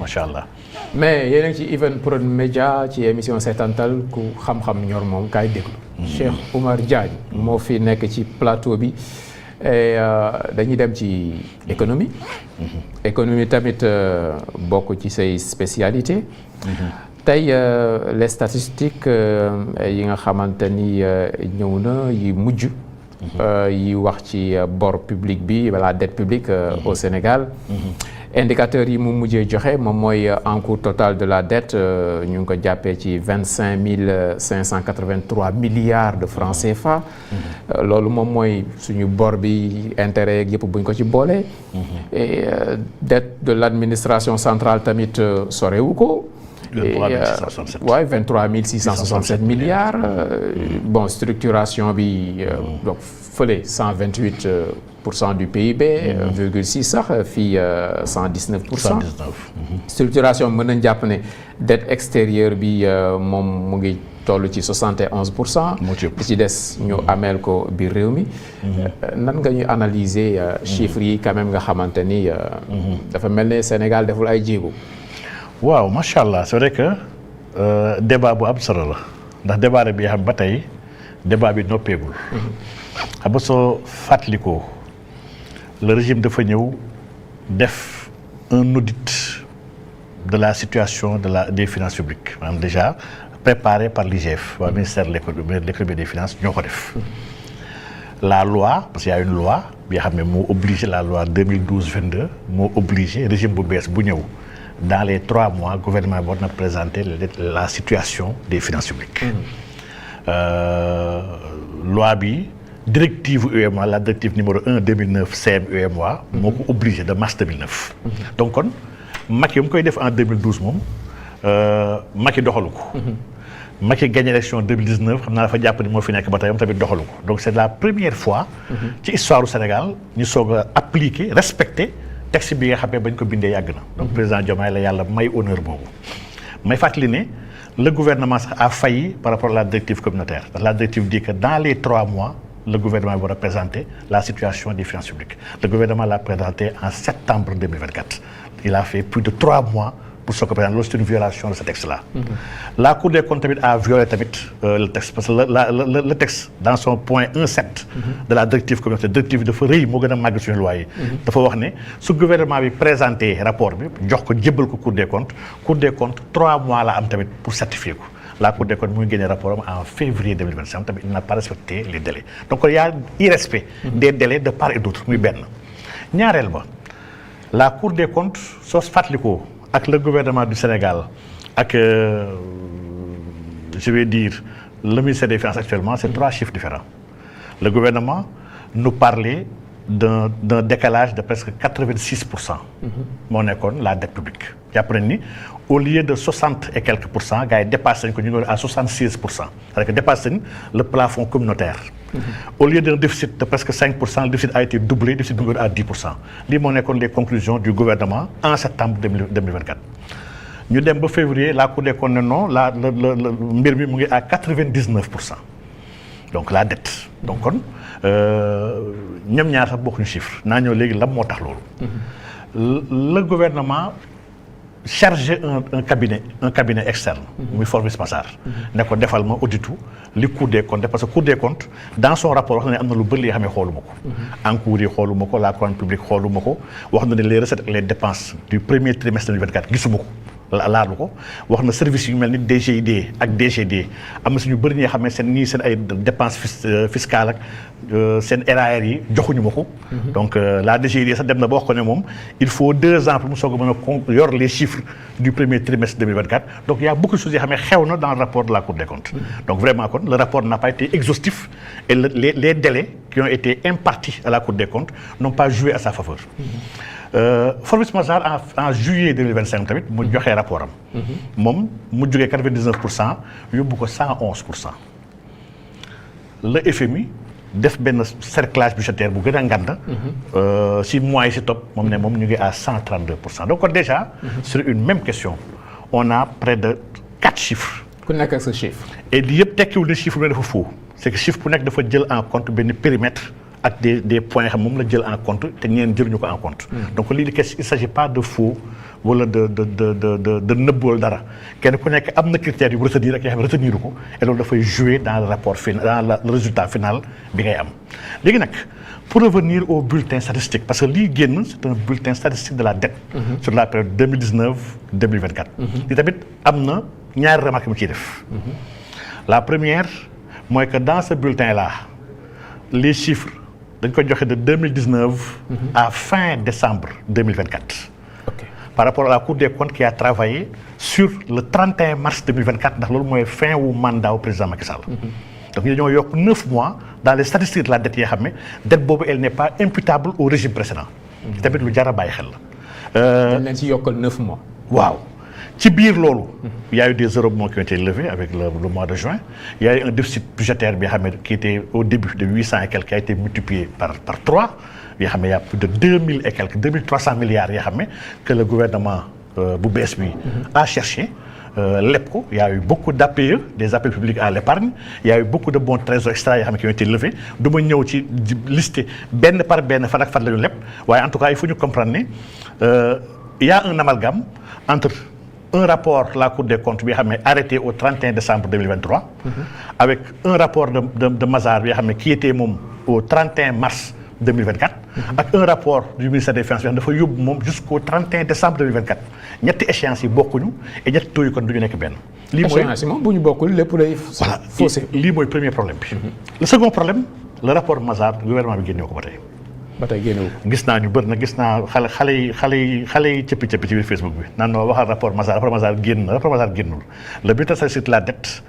macha allah. mais yéen a ngi ci Even Prod Média ci émission seetantal ku xam-xam ñor moom kaay déglu. Cheikh Oumar Diagne moo fi nekk ci plateau bi dañuy dem ci économie. économie tamit bokk ci say spécialité. tey les statistiques yi nga xamante ni ñëw na yi mujj. yi wax ci bor public bi la dette publique au Sénégal. indicateurs yi mu mujjee joxe moom mooy encours total de la dette ñu ngi ko jàppee ci 25 583 milliards de francs CFA. loolu moom mooy suñu bor bi intérêt yeeg yëpp buñ ko ci boolee. et dette de l'administration centrale tamit sorewu ko. 23 667 milliards. bon structuration bi donc fële 128% du PIB. 0,6 sax fii 119%. structuration mën nañ jàpp ne dette extérieure bi moom mu ngi toll ci 71%. li ci des ñu ameel ko biir réew mi. nan nga ñu analyser chiffres yi quand même nga xamante ni. dafa mel ne Sénégal deful ay jéego. waaw macha allah c'est vrai que débat bu am solo la ndax débat bi xam ba tey débat bi noppeegul. xam nga soo fàttalikoo le régime dafa ñëw def un audit de la situation des finances publiques maanaam déjà préparé par l'IGF waa ministère de l'économie et des finances ñoo ko def. la loi parce qu'il y a une loi bi nga xam ne moo obligé la loi 2012-22 moo obligé régime bu bees bu ñëw. Dans les 3 mois, le gouvernement va présenter la situation des finances publiques. Loi bi, directive UEMOA, la directive numéro 1 2009 CM UEMOA, m'a obligé de mars 2009. Donc, Macky koy def en 2012 moom Macky doxalu ko. Macky gagné l'élection en 2019 xam naa dafa jàpp ni moo fi nekk ba tey moom tamit doxalu ko. Donc c'est la première fois ci histoire du Sénégal ñu soog a appliquer, respecter. texte bi nga xam ne bañ ko bindee yàgg na. donc président Diomaye la yàlla may honneur boobu. may fàttali ne le gouvernement sax a failli par rapport à la directive communautaire parce que la directive dit que dans les 3 mois le gouvernement va présenter la situation des finances publiques. Le gouvernement l'a présenté en septembre 2024. Il a fait plus de 3 mois pour se présenter. C'est une violation de ce texte-là. La Cour des comptes a violé le texte parce que le texte dans son point 1.7 de la directive communautaire, directive de rëy moo gën a màgg suñu loi yi. dafa wax ne su gouvernement bi présenté rapport bi jox ko jébbal ko Cour des comptes 3 mois la am tamit pour certifier ko. La Cour des comptes mu ngi génne rapport en février 2025 tamit il n'a pas respecté les délais. Donc il y a irrespect des délais de part et d'autre muy benn. ñaareel ba la Cour des comptes soo fàttalikoo ak le gouvernement du Sénégal ak je vais dire le ministère des Finances actuellement c'est 3 chiffres différents. Le gouvernement nous parlait d'un décalage de presque 86%. moo nekkoon la dette publique. jàpp nañ ni au lieu de 60 et quelques %, gars yi dépassé nañ ko ñu ngi à 76%. c'est-à-dire que dépassé nañ le plafond communautaire. Au lieu d'un déficit de presque 5%, le déficit a été doublé, le déficit est à 10%. Lii moo nekkoon les conclusions du gouvernement en septembre 2024. ñu dem ba février la Cour des comptes ne non mbir mi mu ngi à 99%. donc la dette. donc kon ñoom ñaar sax bokkuñu chiffre naa ñëw léegi lan moo tax loolu. le gouvernement chargé un cabinet externe. muy Forvis Massar. ne ko defal ma auditu li Cour des comptes parce que Cour des comptes dans son rapport wax na ne am na lu bëri li nga xam ne xooluma ko. encours yi xooluma ko la commande publique xooluma ko wax na ne les recettes et les dépenses du premier trimestre 2024 gisuma ko. laalu ko wax na service yu mel ni DGID ak DGD am na suñu bëri ñi nga xam ne seen ay dépenses fiscales ak seen RAR yi joxuñu ma ko. donc la DGID sax dem na ba wax ko ne moom il faut 2 ans pour mu soog a mën a yor les chiffres du premier trimestre 2024 donc il y a beaucoup de choses yoo xam ne xew na dans le rapport de la Cour des comptes. donc vraiment kon le rapport n'a pas été exhaustif et les délais qui ont été impartis à la Cour des comptes n'ont pas joué à sa faveur. Forvis Massar en juillet 2025 tamit mu joxe rapport am. moom mu jógee 99% yóbbu ko 111%. le FMI def benn cerclage budgétaire bu gën a ngand. si mois yi si topp moom ne moom ñu ngi à 132%. donc déjà sur une même question on a près de 4 chiffres. ku nekk ak sa chiffre. et li yëpp tekkiwul ne chiffre bi dafa faux c'est que chiffre bu nekk dafa jël en compte benn périmètre ak des points xam moom la jël en compte te ñeen jëluñu ko en compte. donc lii il s'agit pas de faux wala de nëbb wala dara kenn ku nekk am na critères yu retenir ak yoo xam ne retenir ko et loolu dafay jouer dans le rapport final dans le résultat final bi ngay am léegi nag. Pour revenir au bulletin statistique parce que lii génn c'est un bulletin statistique de la dette. Sur la période 2019-2024. li tamit am na ñaari remarques mu ciy def. La première mooy que dans ce bulletin là les chiffres dañ ko joxe de 2019 à fin décembre 2024. Okay. Par rapport à la Cour des comptes qui a travaillé sur le 31 mars 2024 ndax loolu mooy fin wu mandat au président Macky Sall. donc ñu dañoo yokk 9 mois dans les statistiques de la dette yoo xam ne dette boobu elle n'est pas imputable au régime précédent. tamit lu jar a bàyyi xel la. dañ leen ci yokkal 9 mois. waaw ci biir loolu. il y a eu des eurobonds qui ont été levés avec le mois de juin. il y a eu un déficit budgétaire bi nga xam ne qui était au début de 800 et quelques qui a été multiplié par 3 yoo xam ne y a plus de 2000 et quelques 2300 milliards yoo xam ne que le gouvernement bu bees bi a cherché. lépp ko il y a eu beaucoup d'APE des appels publics à l'épargne il y a eu beaucoup de bons trésors extra yoo xam ne qui ont été levés du ma ñëw ci lister benn par benn fan ak fan la ñu lépp waaye en tout cas il faut ñu comprendre ne il y a un amalgame entre un rapport la Cour des comptes bi nga xam ne arrêté au 31 décembre 2023 avec un rapport de Mazars bi nga xam ne qui était moom au 31 mars 2024 ak un rapport du ministère des finances bi dafa yóbbu moom jusqu'au 31 décembre 2024 ñetti échéances yi bokkuñu et ñetti taux yi kon du ñu nekk benn. lii mooy échéance yi moom bu ñu bokkul lépp day. voilà faussé lii mooy premier problème bi. Le second problème le rapport Mazars gouvernement bi génneewu ko ba tey. ba tey génnewu ko. gis naa ñu bëri na gis naa xale yi cëppi ci biir Facebook bi naan noo waxal rapport Mazars génnul le bulletin statistique de la dette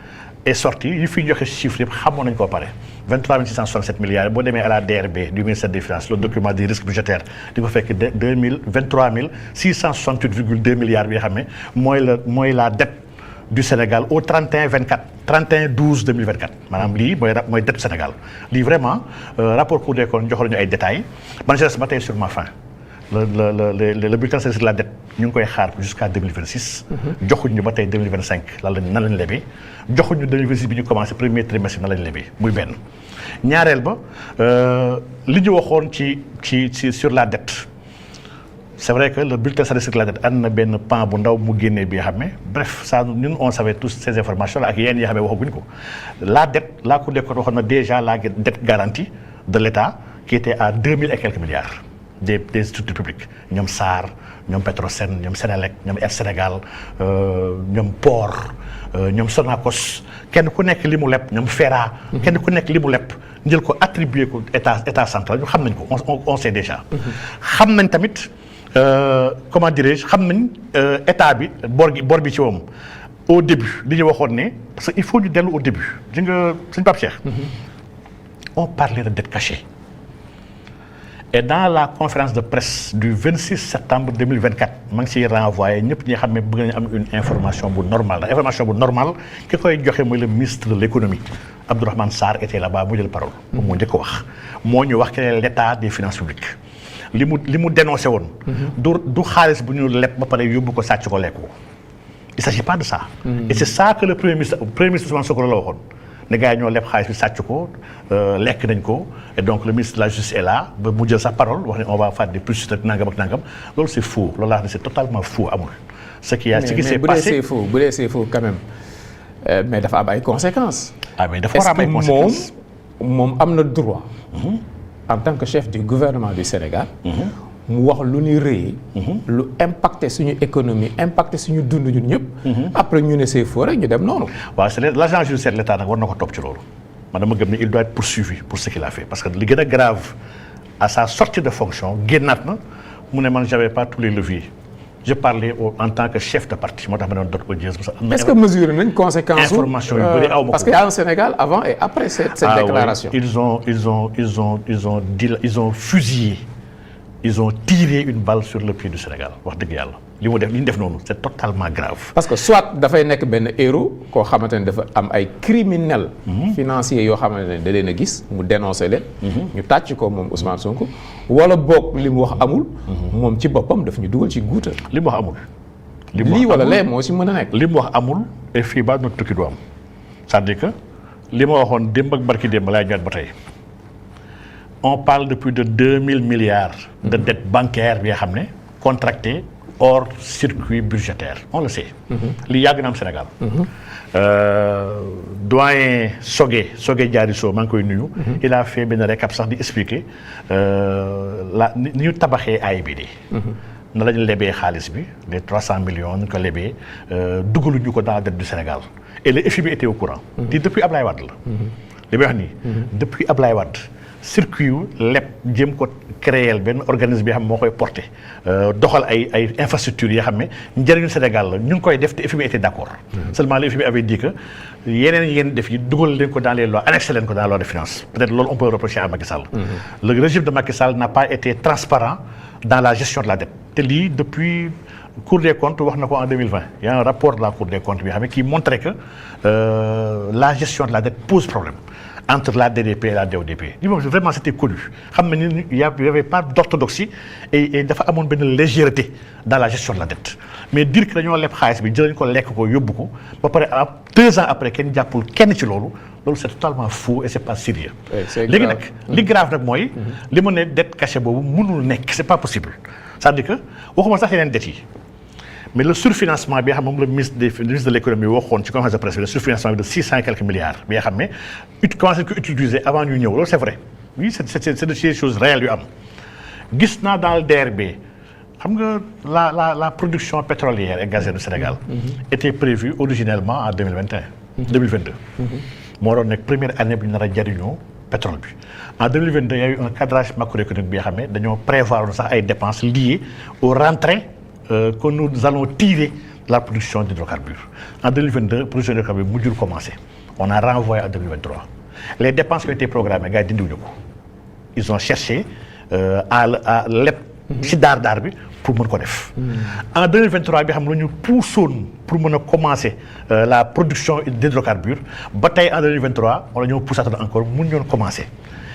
est sorti yi fi joxe chiffres yëpp xamoon nañu ko pare 23 667 milliards boo demee à la DRB du ministère des finances le document des risques budgétaires di ko fekk 23 668,2 milliards bi nga xam ne mooy la dette du Sénégal au 31/12/2024 maanaam lii mooy dette Sénégal lii vraiment rapport Cour des comptes jox lañu ay détails man je reste ba tey sur ma faim le bulletin statistique de la dette ñu ngi koy xaar jusqu'à 2026. joxuñ ñu ba tey 2025 nan lañ lebee joxuñ ñu 2026 bi ñu commencé premier trimestre nan lañ lebee muy benn. ñaareel ba li ñu waxoon ci sur la dette c'est vrai que le bulletin statistique de la dette am na benn pan bu ndaw mu génnee bi nga xam ne bref ça ñun on savait tous ces informations là ak yenn yoo xam ne waxaguñ ko la dette la Cour des comptes waxoon na déjà la dette garantie de l'État qui était à 2000 et quelques milliards. des structures publiques ñoom SAR ñoom Petrosen ñoom Sénélec ñoom Air Sénégal ñoom Port ñoom Sonacos kenn ku nekk li mu lepp ñoom FERA. kenn ku nekk li mu lepp njël ko attribuer ko état central ñu xam nañ ko on sait déjà. xam nañ tamit comment dirais-je xam nañ état bi bor bi ci moom au début li ñu waxoon ne parce que il faut ñu dellu au début di nga sëñ Pape Cheikh. on parlait de dette cachée. Et dans la conférence de presse du 26 septembre 2024 maa ngi siy renvoyé ñëpp ñi xam ne bëgg nañu am une information bu normale information bu normale ki koy joxe mooy le ministre de l'économie Abdourahmane Sarr était là-bas mu jël parole. moom moo njëkk wax moo ñu wax que l'état des finances publiques li mu dénoncé woon. du xaalis bu ñu leb ba pare yóbbu ko sàcc ko lekk ko. il s'agit pas de ça. Et c'est ça que le premier ministre Ousmane Sonko la waxoon. ne gars yi ñoo leb xaalis bi sàcc ko lekk nañ ko et donc le ministre de la justice est là ba mu jël sa parole wax ne on va faire des poursuites ak nangam loolu c'est faux loolu laa xam ne c'est totalement faux amul. ce qui s'est passé bu dee c'est faux quand même mais dafa am ay conséquences. mais dafa war a am ay conséquences moom am na droit. en tant que chef du gouvernement du Sénégal. mu wax lu ñuy rëy. lu impacté suñu économie impacté suñu dund ñun ñëpp. après ñu ne c'est faux rek ñu dem noonu. waaw c'est l'agent judiciaire de l'État nag war na ko topp ci loolu man dama gëm ne il doit être poursuivi pour ce qu'il a fait parce que li gën a grave à sa sortie de fonction génnaat na mu ne man j'avais pas tous les leviers je parlais en tant que chef de parti moo tax ma doon dot audieuse. est-ce que mesurer nañ conséquence information yu bëri aw ma ko parce qu'il y a un Sénégal avant et après cette déclaration. Oui. ils ont fusillé. Ils ont tiré une balle sur le pied du Sénégal wax dëgg yàlla li ñu def noonu c'est totalement grave. parce que soit dafay nekk benn héros koo xamante ne dafa am ay criminels. financiers yoo xamante ne da leen a gis mu dénoncer leen. ñu tàcc ko moom Ousmane Sonko wala boog li mu wax amul. moom ci boppam daf ñu dugal ci guuta. li mu wax amul. lii wala lee moo si mën a nekk. li mu wax amul et fii ba notre tukki du am c'est-à-dire que li ma waxoon démb ak barki démb laay ñëwaat ba tey on parle de plus de 2000 milliards de dettes bancaires bi nga xam ne contractées hors circuit budgétaire on le sait. li yàgg na am Sénégal. doyen Soge Diarisso maa ngi koy nuyu. il a fait benn récap sax di expliquer ni ñu tabaxee AIBD. na lañu lebee xaalis bi les 300 millions ñu ko lebee dugaluñu ko dans la dette du Sénégal et le FMI était au courant. depuis Ablaye Wade la. li may wax nii. depuis Ablaye Wade circuit yu leb jéem ko créer benn organisme bi xam moo koy porté doxal ay infrastructures yoo xam ne njëriñu Sénégal la ñu ngi koy def te FMI était d' accord. seulement le FMI avait dit que yeneen yi ngeen def yi dugal leen ko dans les lois annexé leen ko dans la loi de finances peut être loolu on peut reprocher à Macky Sall. Le régime de Macky Sall n'a pas été transparent dans la gestion de la dette te lii depuis Cour des comptes wax na ko en 2020 il y a un rapport de la Cour des comptes bi xam ne qui montrait que la gestion de la dette pose problème entre la DDP et la DODP. Vraiment c'était connu xam nga ni il y avait pas d'orthodoxie et dafa amoon benn légèreté dans la gestion de la dette mais dire que dañoo leb xaalis bi jëlañ ko lekk ko yóbbu ko ba pare 2 ans après kenn jàppul kenn ci loolu c'est totalement faux et c'est pas sérieux. léegi nag li grave nag mooy li ma ne dette cachée boobu mënul nekk c'est pas possible c'est-à-dire que waxuma sax yeneen dettes yi mais le surfinancement bi nga xam moom le ministre de l'économie waxoon ci conférence de presse bi le surfinancement bi de 600 et quelques milliards bi nga xam ne commencé ko utiliser avant ñu ñëw loolu c'est vrai oui c'est des choses réelles yu am gis naa dans le DRB xam nga la production pétrolière et gazière du Sénégal était prévue originellement en 2022 moo doon nekk première année bi ñu nar a jariñoo pétrole bi en 2022 il y a eu un cadrage macroéconomique bi nga xam ne dañoo prévoir sax ay dépenses liées aux rentrées que nous allons tirer de la production d'hydrocarbures. En 2022, la production d'hydrocarbures mujjul commencé. On a renvoyé en 2023. Les dépenses qui ont été programmées, gars yi dindiwuñu ko. Ils ont cherché à leb ci daar bi pour mën ko def. En 2023 bi xam ne ñu puusoon pour mën a commencer la production d'hydrocarbures ba tey en 2023 on la ñoo puusaatoon encore mun ñoon commencer.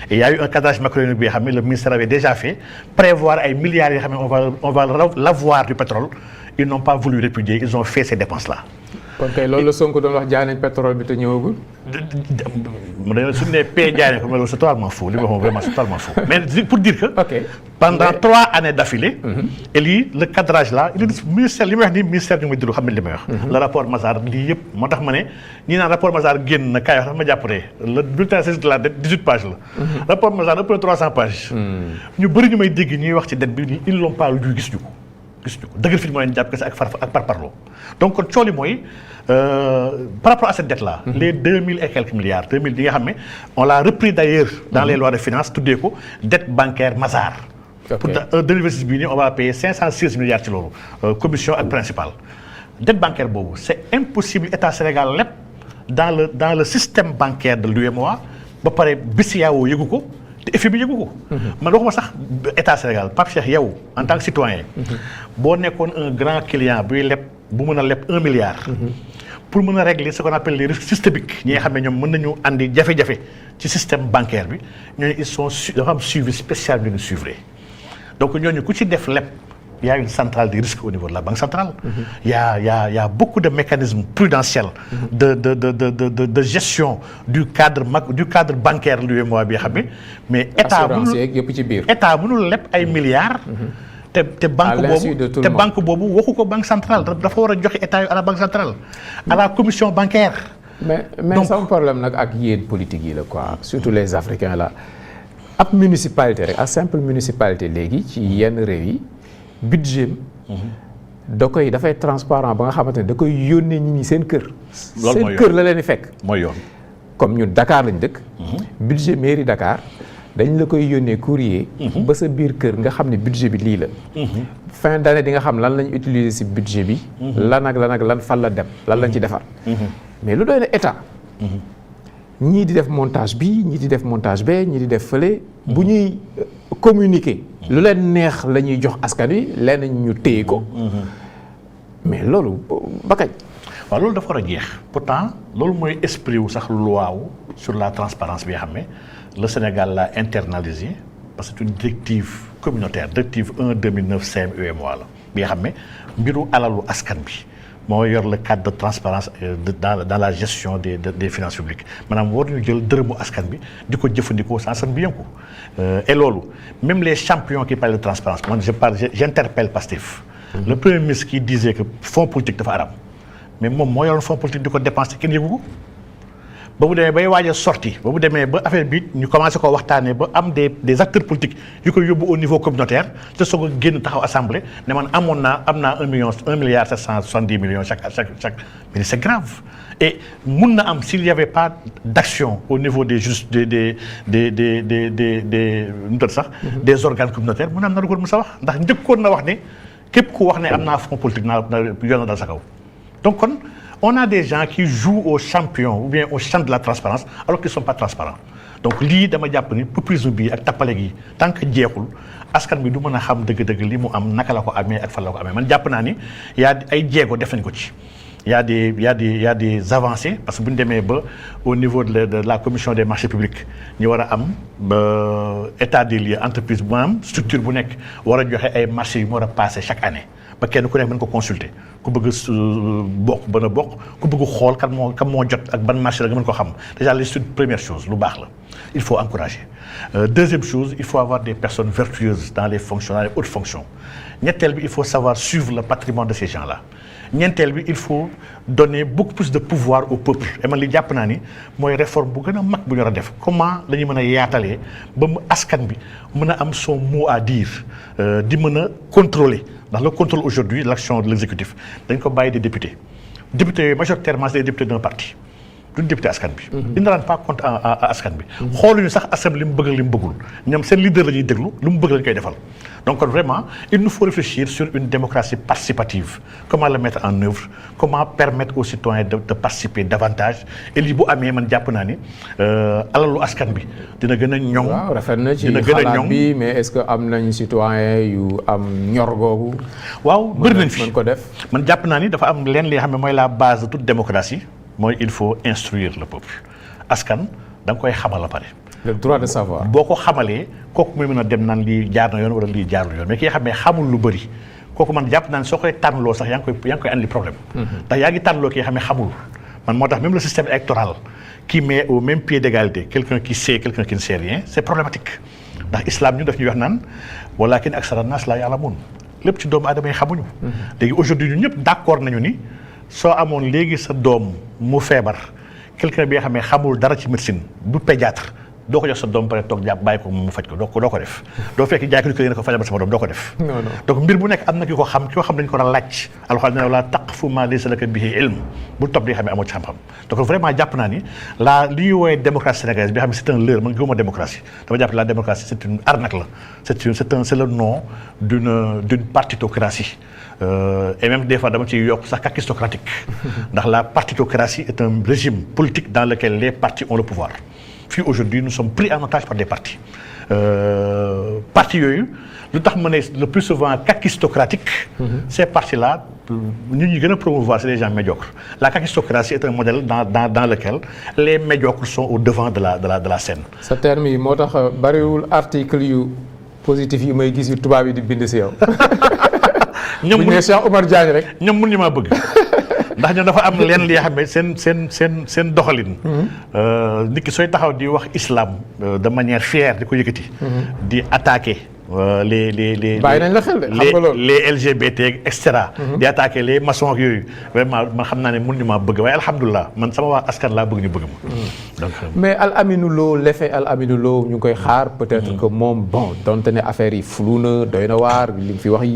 Et il y a eu un cadrage macroéconomique bi nga xam ne le ministère avait déjà fait prévoir ay milliards yoo xam ne on va l'avoir du pétrole ils n'ont pas voulu répudier ils ont fait ces dépenses là. kon kay loolu la Sonko doon wax jaay nañ pétrole bi te ñëwagul. suñu nee paie jaay nañ ko mais loolu c'est totalement faux li ma wax vraiment c'est totalement faux mais pour dire que. pendant 3 années d'affilée. et lii le cadrage là il est ministère li may wax nii ministère ñu ngi déglu xam ne li may wax. le rapport Mazars lii yëpp moo tax ma ne ñi naan rapport Mazars génn na kaay wax dafa ma jàppale le bulletin de la dette 18 pages la. rapport Mazars ëpp na 300 pages. ñu bëri ñu may dégg ñuy wax ci dette bi ils l'ont pas lu gis ñu ko. dëgg fi moo leen jàpp kese ak parparloo donc kon cooli mooy par rapport à cette dette là. les 2000 et quelques milliards 2000 bi nga xam ne on l'a repris d'ailleurs dans les lois de finances tuddee ko dette bancaire Mazars. pour 2026 bii nii on va payer 516 milliards ci loolu commission ak principal. dette bancaire boobu c'est impossible état Sénégal lépp dans le système bancaire de l'UEMOA ba pare BCEAO yëgu ko. te FMI yëgu ko. man waxuma sax état Sénégal Pape Cheikh yow en tant que citoyen. boo nekkoon un grand client buy leb bu mën a leb 1 milliard. pour mën a régler ce qu'on appelle les risques systémiques ñi nga xam ne ñoom mën nañu andi jafe-jafe ci système bancaire bi ñooñu ils sont dafa am suivi spécial bi ñu suivre donc ñooñu ku ci def leb. Il y a une centrale des risques au niveau de la Banque centrale. Il y a beaucoup de mécanismes prudentiels de gestion du cadre bancaire de l'UEMOA bi xam ne mais état mënul leb ay milliards. te banque boobu waxu ko Banque centrale dafa war a joxe état yu à la Banque centrale à la commission bancaire. mais sama problème nag ak yéen politique yi la quoi surtout les Africains là ab municipalité rek ak simple municipalité léegi ci yenn réew yi. budget dafay transparent ba nga xamante ne da koy yónnee nit ñi seen kër. seen kër la leen di fekk. mooy yoon comme ñun Dakar lañ dëkk. budget mairie Dakar dañ la koy yónnee courrier. ba sa biir kër nga xam ne budget bi lii la. fin d'année di nga xam lan lañ utiliser ci budget bi. lan ak lan fan la dem lan lañ ci defar. mais lu doy na état. ñii di def montage bi ñii di def montage bee ñii di def fële. bu ñuy communiquer. lu leen neex la ñuy jox askan wi lenn ñu téye ko. mais loolu ba kañ. waaw loolu dafa war a jeex pourtant loolu mooy esprit wu sax loi wu sur la transparence bi nga xam ne le Sénégal l'a internalisé parce que c'est une directive communautaire directive 1/2009 CM-UEMOA la bi nga xam ne mbiru alalu askan bi moo yor le cadre de transparence dans la gestion des finances publiques maanaam war ñu jël dërëmu askan bi di ko jëfandikoo sans seen biyanku et loolu même les champions qui parlent de transparence man j'interpelle Pastef le premier ministre qui disait que fonds politique dafa araam mais moom moo yoroon fonds politique di ko dépenser kenn yëgu ko ba mu demee bay waaj a sorti ba mu demee ba affaire bi ñu commencé ko waxtaanee ba am des acteurs politiques yu ko yóbbu au niveau communautaire te soog a génn taxaw assemblée ne man am naa 1 milliard 770 millions chaque mais c'est grave et mun na am s'il y avait pas d'action au niveau des juste des nu tudd sax des organes communautaires mun na am na lu ko mën sa wax ndax njëkkoon na wax ne képp ku wax ne am naa fonds politique naa yoon na dal sa kaw donc kon on a des gens qui jouent aux champions ou bien au champ de la transparence alors qu'ils ne sont pas transparents donc lii dama jàpp ni populisme bi ak tappale gi tant que jeexul askan bi du mën a xam dëgg-dëgg li mu am naka la ko amee ak fan la ko amee man jàpp naa ni yaa ay jéego def nañ ko ci y a des avancées parce que bu ñu demee ba au niveau de la commission des marchés publics ñu war a am ba état des lieux entreprise bu am structure bu nekk war a joxe ay marchés yu mu war a passer chaque année ba kenn ku nekk mën ko consulter ku bëgg bokk bën a bokk ku bëgg xool kan moo jot ak ban marché la nga mën ko xam déjà c'est une première chose lu baax la il faut encourager deuxième chose il faut avoir des personnes vertueuses dans les fonctions dans les hautes fonctions ñetteel bi il faut savoir suivre le patrimoine de ces gens-là ñeenteel bi il faut donner beaucoup plus de pouvoir au peuple et man li jàpp naa ni mooy réforme bu gën a mag bu ñu war a def comment la ñu mën a yaatalee ba mu askan bi mën a am son mot à dire di mën a contrôler ndax le contrôle aujourd'hui l'action de l'exécutif dañ ko bàyyi des députés yooyu majoritairement c'est des députés d'un parti duñ député askan bi ils ne rendent pas compte à askan bi xooluñu sax askan bi li mu bëgg li mu bëggul ñoom seen leader la ñuy déglu lu mu bëgg la ñu koy defal donc vraiment il nous faut réfléchir sur une démocratie participative comment le mettre en œuvre comment permettre aux citoyens de participer davantage et lii bu amee man jàpp naa ni alalu askan bi dina gën a ñoŋ. waaw rafet na ci xalaat bi mais est-ce que am nañ citoyen yu am ñor googu. waaw bëri nañ fi mën ko def. man jàpp naa ni dafa am leen li nga xam ne mooy la base de toute démocratie mooy il faut instruire le peuple askan da nga koy xamal la pare. le droit de savoir. boo ko xamalee kooku muy mën a dem naan lii jaar na yoon wala lii jaarul yoon mais ki nga xam ne xamul lu bëri kooku man jàpp naa ne soo koy tànnloo sax yaa ngi koy andi problème. ndax yaa ngi tànnloo ki nga xam ne xamul man moo tax même le système électoral qui met au même pied d'égalité quelqu'un qui sait quelqu'un qui ne sait rien c'est problématique ndax islam ñu daf ñuy wax naan walakin aksara naas laa ya'lamuun lépp ci doomu aadama yi xamuñu. léegi aujourd'hui ñun ñëpp d'accord nañu ni soo amoon léegi sa doom mu feebar quelqu'un bi nga xam ne xamul dara ci médecine du pédiatre doo ko jox sa doom pare toog jàpp bàyyi ko mu faj ko doo ko def doo fekk jaay ko ne ko fajal sama doom doo ko def. non donc mbir bu nekk am na ki ko xam dañu ko war a laaj. alxuraan ne wala taqfu maa laysa laka bihi ilm bu topp di nga xam ne amoo ci xam-xam donc vraiment jàpp naa ni li ñuy woowee démocratie sénégalaise bi nga xam ne c'est un leurre man gëmuma démocratie dama jàpp la démocratie c'est une arnaque la c'est le nom d'une partitocratie. Et même des fois dama ciy yokk sax kakistocratique ndax la partitocratie est un régime politique dans lequel les partis ont le pouvoir fii aujourd'hui nous sommes pris en otage par des partis partis yooyu lu tax ma ne le plus souvent kakistocratique ces partis-là ñi gën a promouvoir c'est des gens médiocres la kakistocratie est un modèle dans lequel les médiocres sont au devant de la scène. sa terme yi moo tax bariwul article yu positif yi may gis yu tubaab yi di bind si yow. ñoom bu ñu nee Cheikh Oumar Diagne rek. ñoom mun ñu maa bëgg ndax ñoom dafa am leen li nga xam ne seen doxalin. nit ki sooy taxaw di wax islam de manière fière di ko yëkkati. di attaquer les. bàyyi nañ la xel de xam nga loolu les LGBT et cetera. di attaquer les maçons ak yooyu vraiment man xam naa ne mun ñu maa bëgg waaye alhamdulilah man sama waa askan laa bëgg ñu bëgg ma. donc mais Al Aminou Lo l'effet Al Aminou Lo ñu ngi koy xaar peut-être que moom bon donte ne affaire yi flou na doy na waar li mu fi wax.